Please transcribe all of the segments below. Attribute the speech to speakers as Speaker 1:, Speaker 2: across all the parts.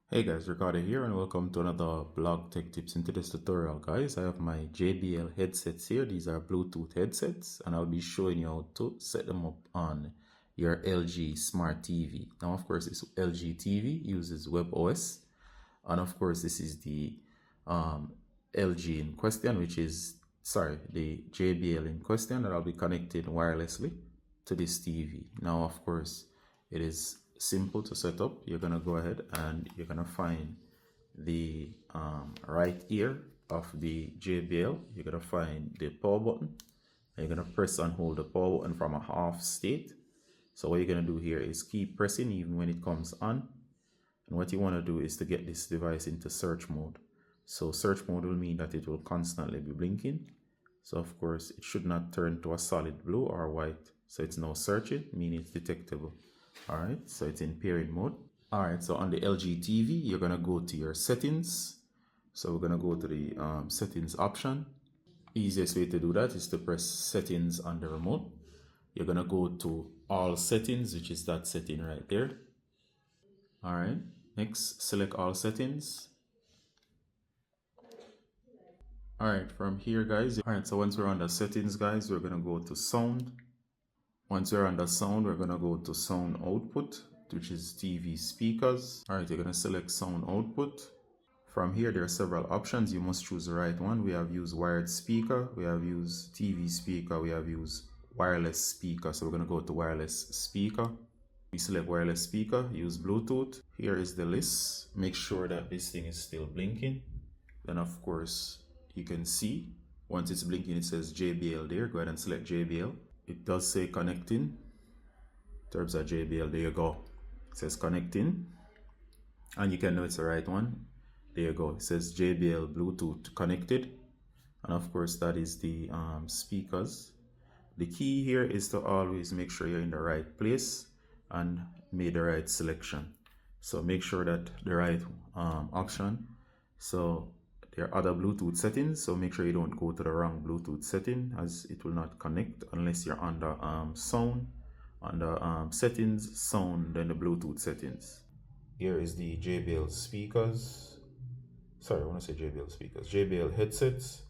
Speaker 1: Hey guys, Ricardo here and welcome to another blog tech tips. In today's tutorial guys, I have my JBL headsets here. These are Bluetooth headsets and I'll be showing you how to set them up on your LG Smart TV. Now of course this LG TV uses WebOS, and of course this is the LG in question, which is the JBL in question that I'll be connected wirelessly to this TV. Now of course it is simple to set up. You're gonna go ahead and you're gonna find the right ear of the JBL. You're gonna find the power button and you're gonna press and hold the power button from a off state. So what you're gonna do here is keep pressing even when it comes on, and what you want to do is to get this device into search mode. So search mode will mean that it will constantly be blinking. So of course it should not turn to a solid blue or white, so it's now searching, meaning it's detectable. Alright, so it's in pairing mode. Alright, so on the LG TV, you're gonna go to your settings. So we're gonna go to the settings option. Easiest way to do that is to press settings on the remote. You're gonna go to all settings, which is that setting right there. Alright, next select all settings. Alright, from here guys, alright, so once we're on the settings guys, we're gonna go to sound. Once you're under sound, we're gonna go to sound output, which is TV speakers. Alright, you're gonna select sound output. From here, there are several options. You must choose the right one. We have used wired speaker, we have used TV speaker, we have used wireless speaker. So we're gonna go to wireless speaker. We select wireless speaker, use Bluetooth. Here is the list. Make sure that this thing is still blinking. Then of course, you can see, once it's blinking, it says JBL there. Go ahead and select JBL. It does say connecting. In terms of JBL, there you go. It says connecting. And you can know it's the right one. There you go. It says JBL Bluetooth connected. And of course, that is the speakers. The key here is to always make sure you're in the right place and made the right selection. So make sure that the right option. So there are other Bluetooth settings, so make sure you don't go to the wrong Bluetooth setting, as it will not connect unless you're under sound, under settings, sound, then the Bluetooth settings. Here is the JBL speakers. Sorry, I want to say JBL speakers. JBL headsets,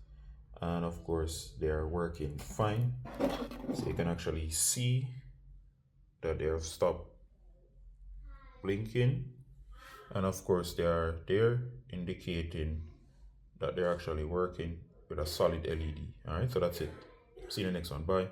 Speaker 1: and of course they are working fine. So you can actually see that they have stopped blinking, and of course they are there indicating that they're actually working with a solid LED. Alright, so that's it. See you in the next one. Bye.